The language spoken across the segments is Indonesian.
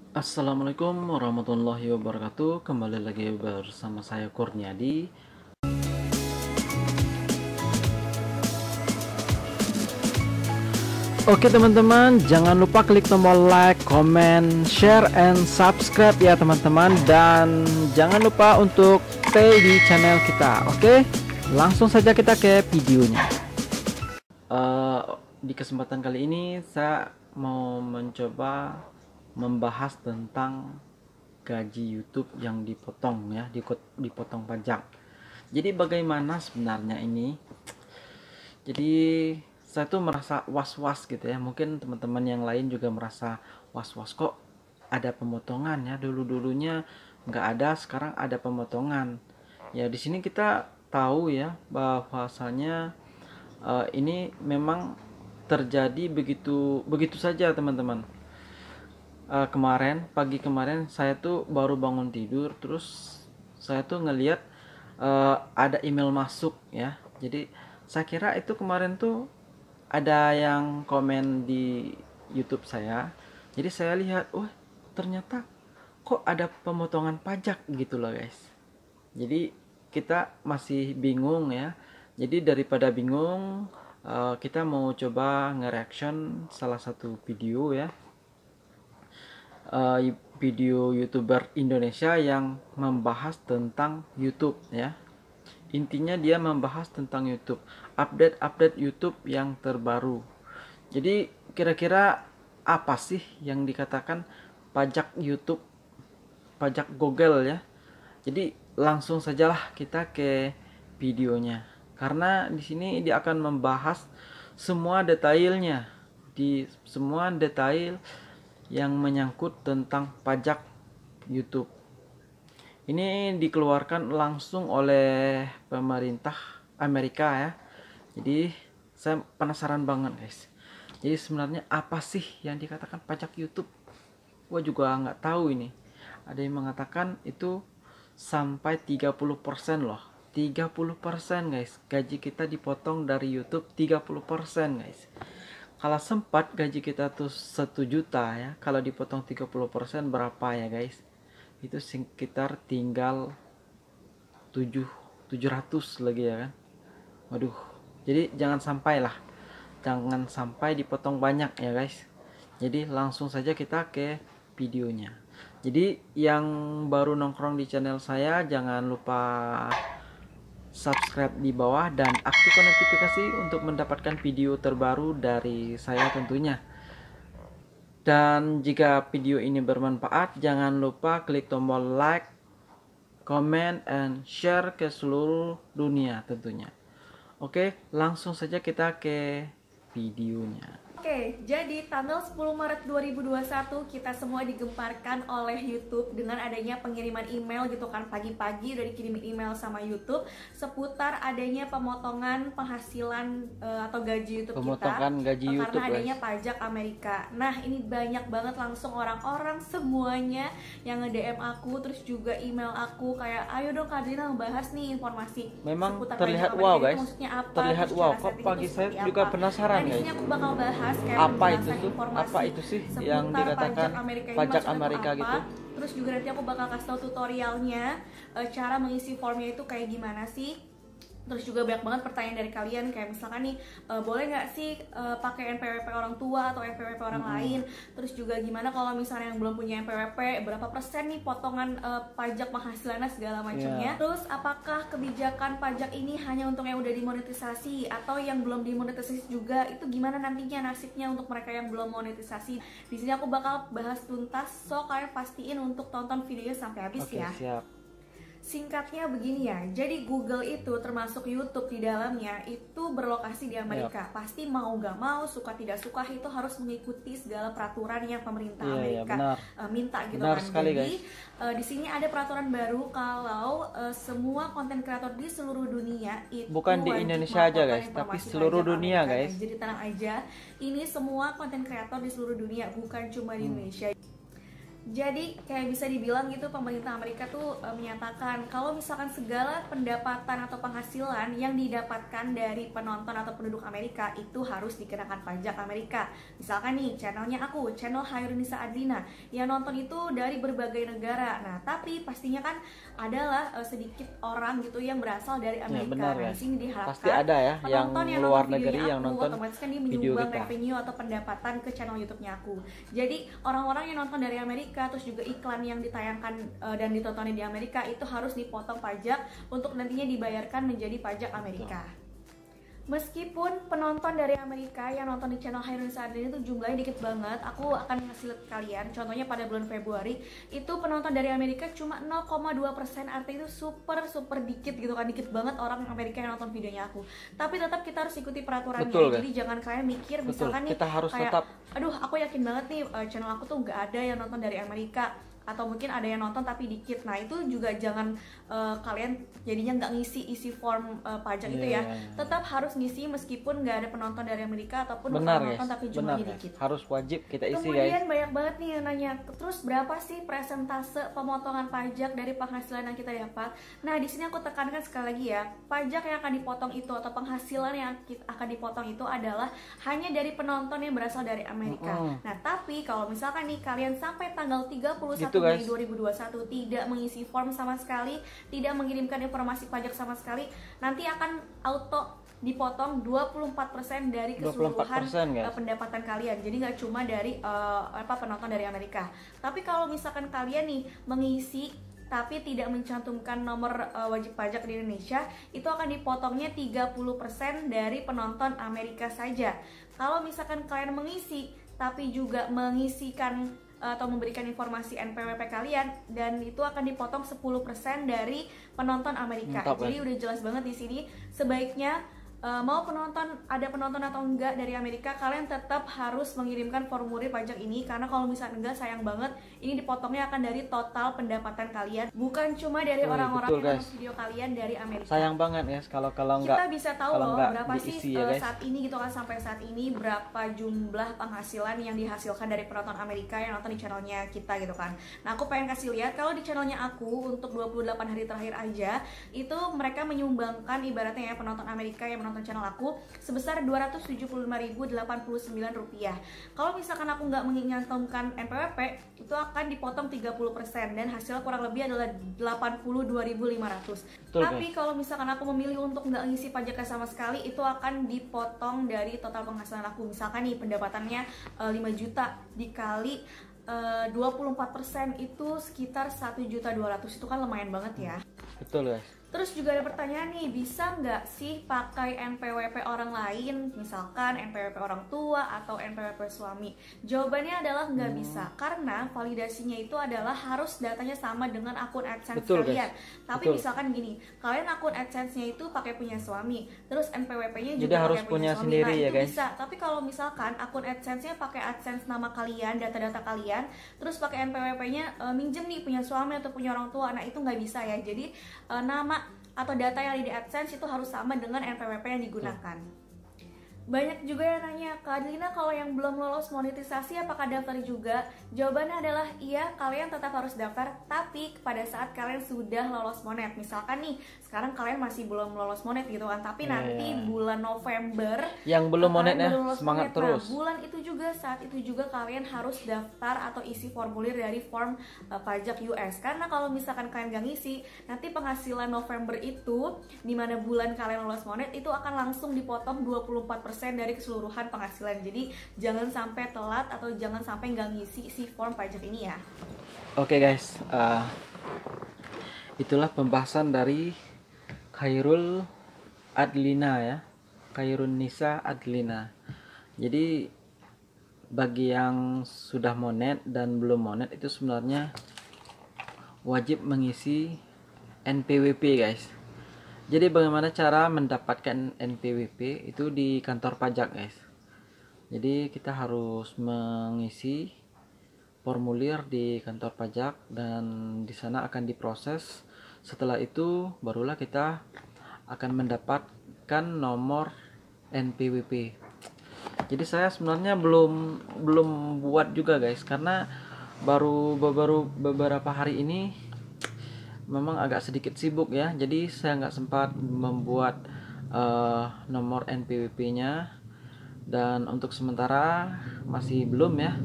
Assalamualaikum warahmatullahi wabarakatuh. Kembali lagi bersama saya Kurniadi. Oke teman-teman, jangan lupa klik tombol like, comment, share, and subscribe ya teman-teman. Dan jangan lupa untuk stay di channel kita. Oke, langsung saja kita ke videonya. Di kesempatan kali ini saya mau mencoba membahas tentang gaji YouTube yang dipotong ya, dipotong pajak. Jadi bagaimana sebenarnya ini? Jadi saya tuh merasa was-was gitu ya. Mungkin teman-teman yang lain juga merasa was-was, kok ada pemotongan ya. Dulu-dulunya nggak ada, sekarang ada pemotongan. Ya di sini kita tahu ya bahwasanya ini memang terjadi begitu saja teman-teman. Pagi kemarin saya tuh baru bangun tidur, terus saya tuh ngelihat ada email masuk ya. Jadi saya kira itu kemarin tuh ada yang komen di YouTube saya. Jadi saya lihat, wah ternyata kok ada pemotongan pajak gitu loh guys. Jadi kita masih bingung ya. Jadi daripada bingung, kita mau coba nge-reaction salah satu video ya. Video YouTuber Indonesia yang membahas tentang YouTube ya. Intinya dia membahas tentang YouTube, update YouTube yang terbaru. Jadi kira-kira apa sih yang dikatakan pajak YouTube, pajak Google ya. Jadi langsung sajalah kita ke videonya. Karena di sini dia akan membahas semua detailnya, di semua detail yang menyangkut tentang pajak YouTube. Ini dikeluarkan langsung oleh pemerintah Amerika ya. Jadi saya penasaran banget guys. Jadi sebenarnya apa sih yang dikatakan pajak YouTube? Gua juga nggak tahu ini. Ada yang mengatakan itu sampai 30% loh. 30% guys. Gaji kita dipotong dari YouTube 30% guys. Kalau sempat gaji kita tuh 1 juta ya, kalau dipotong 30% berapa ya guys? Itu sekitar tinggal 700 lagi ya kan. Waduh, jadi jangan sampai dipotong banyak ya guys. Jadi langsung saja kita ke videonya. Jadi yang baru nongkrong di channel saya, jangan lupa subscribe di bawah dan aktifkan notifikasi untuk mendapatkan video terbaru dari saya tentunya. Dan jika video ini bermanfaat, jangan lupa klik tombol like, comment, and share ke seluruh dunia tentunya. Oke, langsung saja kita ke videonya. Oke, jadi tanggal 10 Maret 2021 kita semua digemparkan oleh YouTube dengan adanya pengiriman email gitu kan. Pagi-pagi udah dikirimin email sama YouTube seputar adanya pemotongan penghasilan atau gaji YouTube Pemotongan gaji YouTube, karena adanya pajak Amerika. Nah, ini banyak banget langsung orang-orang semuanya yang nge-DM aku, terus juga email aku kayak, ayo dong Kak Dina bahas nih informasi Memang seputar terlihat pajak wow Amerika, guys. maksudnya apa, Terlihat terus wow. cara Kok setting pagi itu saya seperti juga apa. penasaran Nah, di guys. sini aku bakal bahas kayak Apa itu menjelaskan tuh? informasi Apa itu sih seputar yang dikatakan pajak Amerika apa. gitu? Terus juga nanti aku bakal kasih tau tutorialnya, cara mengisi formnya itu kayak gimana sih. Terus juga banyak banget pertanyaan dari kalian kayak misalkan nih, boleh nggak sih pakai NPWP orang tua atau NPWP orang lain. Terus juga gimana kalau misalnya yang belum punya NPWP, berapa persen nih potongan pajak penghasilannya segala macamnya. Terus apakah kebijakan pajak ini hanya untuk yang udah dimonetisasi atau yang belum dimonetisasi juga, itu gimana nantinya nasibnya untuk mereka yang belum monetisasi. Di sini aku bakal bahas tuntas, so kalian pastiin untuk tonton videonya sampai habis. Oke, ya. siap. Singkatnya begini ya, jadi Google itu termasuk YouTube di dalamnya itu berlokasi di Amerika. Pasti mau gak mau, suka tidak suka itu harus mengikuti segala peraturan yang pemerintah Amerika minta gitu benar kan. Sekali, jadi guys. di sini ada peraturan baru kalau semua konten kreator di seluruh dunia itu bukan di Indonesia aja guys, tapi seluruh dunia guys. Jadi tenang aja, ini semua konten kreator di seluruh dunia, bukan cuma di Indonesia. Jadi kayak bisa dibilang gitu pemerintah Amerika tuh menyatakan kalau misalkan segala pendapatan atau penghasilan yang didapatkan dari penonton atau penduduk Amerika itu harus dikenakan pajak Amerika. Misalkan nih channelnya aku, channel Hairunisa Adlina, yang nonton itu dari berbagai negara. Nah tapi pastinya kan adalah sedikit orang gitu yang berasal dari Ya, Amerika. benar Nah di guys. sini diharapkan Pasti ada ya yang penonton yang luar nonton negeri videonya yang aku nonton otomatis kan dia video menyumbang kita. revenue atau pendapatan ke channel YouTube-nya aku. Jadi orang-orang yang nonton dari Amerika terus juga iklan yang ditayangkan dan ditontonin di Amerika itu harus dipotong pajak untuk nantinya dibayarkan menjadi pajak Amerika. Meskipun penonton dari Amerika yang nonton di channel Hairunisa Adlina itu jumlahnya dikit banget, aku akan ngasih lihat kalian. Contohnya pada bulan Februari itu penonton dari Amerika cuma 0,2%, artinya itu super dikit gitu kan, dikit banget orang Amerika yang nonton videonya aku. Tapi tetap kita harus ikuti peraturannya. Betul, jadi jangan kalian mikir misalkan nih kita harus kayak, tetap. aduh aku yakin banget nih channel aku tuh nggak ada yang nonton dari Amerika, atau mungkin ada yang nonton tapi dikit. Nah itu juga jangan kalian jadinya nggak ngisi isi form pajak itu ya. Tetap harus ngisi meskipun nggak ada penonton dari Amerika ataupun nonton tapi jumlahnya dikit. Harus wajib kita isi Kemudian guys. banyak banget nih yang nanya, terus berapa sih persentase pemotongan pajak dari penghasilan yang kita dapat? Nah di sini aku tekankan sekali lagi ya, pajak yang akan dipotong itu atau penghasilan yang akan dipotong itu adalah hanya dari penonton yang berasal dari Amerika. Nah tapi kalau misalkan nih kalian sampai tanggal 31 Gitu, Mei 2021 tidak mengisi form sama sekali, tidak mengirimkan informasi pajak sama sekali, nanti akan auto dipotong 24% dari keseluruhan 24%, pendapatan kalian. Jadi nggak cuma dari penonton dari Amerika. Tapi kalau misalkan kalian nih mengisi tapi tidak mencantumkan nomor wajib pajak di Indonesia, itu akan dipotongnya 30% dari penonton Amerika saja. Kalau misalkan kalian mengisi tapi juga mengisikan atau memberikan informasi NPWP kalian, dan itu akan dipotong 10% dari penonton Amerika. Mantap, jadi udah jelas banget di sini sebaiknya mau ada penonton atau enggak dari Amerika, kalian tetap harus mengirimkan formulir pajak ini, karena kalau misalnya enggak sayang banget ini dipotongnya akan dari total pendapatan kalian, bukan cuma dari orang-orang yang nonton video kalian dari Amerika. Sayang banget guys kalau enggak kita bisa tahu loh berapa sih ya, saat ini gitu kan, sampai saat ini berapa jumlah penghasilan yang dihasilkan dari penonton Amerika yang nonton di channelnya kita gitu kan. Nah aku pengen kasih lihat kalau di channelnya aku untuk 28 hari terakhir aja itu mereka menyumbangkan ibaratnya ya penonton Amerika yang menonton channel aku sebesar Rp275.089. Kalau misalkan aku nggak menyantumkan NPWP itu akan dipotong 30% dan hasilnya kurang lebih adalah Rp82.500. Tapi kalau misalkan aku memilih untuk nggak ngisi pajaknya sama sekali, itu akan dipotong dari total penghasilan aku. Misalkan nih pendapatannya 5 juta dikali 24% itu sekitar 1.200.000, itu kan lumayan banget ya. Betul guys. Terus juga ada pertanyaan nih, bisa nggak sih pakai NPWP orang lain, misalkan NPWP orang tua atau NPWP suami? Jawabannya adalah nggak bisa, karena validasinya itu adalah harus datanya sama dengan akun AdSense kalian. Tapi misalkan gini, kalian akun AdSense-nya itu pakai punya suami, terus NPWP-nya juga pakai punya suami, sendiri, nah ya, itu guys. bisa. Tapi kalau misalkan akun AdSense-nya pakai AdSense nama kalian, data-data kalian, terus pakai NPWP-nya minjem nih punya suami atau punya orang tua, nah itu nggak bisa ya. Jadi nama atau data yang ada di AdSense itu harus sama dengan NPWP yang digunakan. Banyak juga yang nanya, Kak Adlina kalau yang belum lolos monetisasi apakah daftar juga? Jawabannya adalah iya, kalian tetap harus daftar, tapi pada saat kalian sudah lolos monet. Misalkan nih, sekarang kalian masih belum lolos monet gitu kan, tapi nanti bulan November yang belum monetnya semangat terus. Nah, bulan itu juga, saat itu juga kalian harus daftar atau isi formulir dari form pajak US. Karena kalau misalkan kalian gak ngisi, nanti penghasilan November itu, dimana bulan kalian lolos monet, itu akan langsung dipotong 24% dari keseluruhan penghasilan. Jadi jangan sampai telat atau jangan sampai nggak ngisi si form pajak ini ya. Oke guys, itulah pembahasan dari Khairul Adlina ya, Hairunisa Adlina. Jadi bagi yang sudah monet dan belum monet itu sebenarnya wajib mengisi NPWP guys. Jadi bagaimana cara mendapatkan NPWP itu di kantor pajak guys. Jadi kita harus mengisi formulir di kantor pajak dan di sana akan diproses. Setelah itu barulah kita akan mendapatkan nomor NPWP. Jadi saya sebenarnya belum buat juga guys, karena baru beberapa hari ini memang agak sedikit sibuk ya, jadi saya nggak sempat membuat nomor NPWP-nya, dan untuk sementara masih belum ya,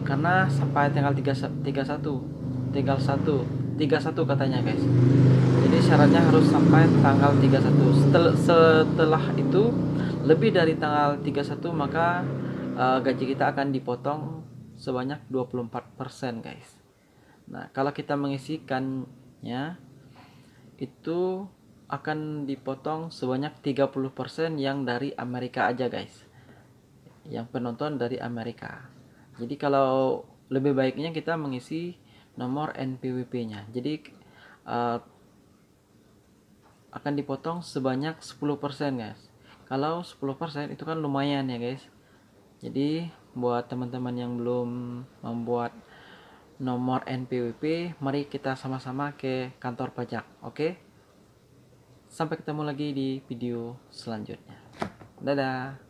karena sampai tanggal 31 katanya guys. Jadi syaratnya harus sampai tanggal 31. Setelah itu lebih dari tanggal 31 maka gaji kita akan dipotong sebanyak 24% guys. Nah, kalau kita mengisikannya itu akan dipotong sebanyak 30% yang dari Amerika aja guys. Yang penonton dari Amerika. Jadi kalau lebih baiknya kita mengisi nomor NPWP-nya. Jadi akan dipotong sebanyak 10% guys. Kalau 10% itu kan lumayan ya guys. Jadi buat teman-teman yang belum membuat nomor NPWP, mari kita sama-sama ke kantor pajak. Oke? Sampai ketemu lagi di video selanjutnya. Dadah.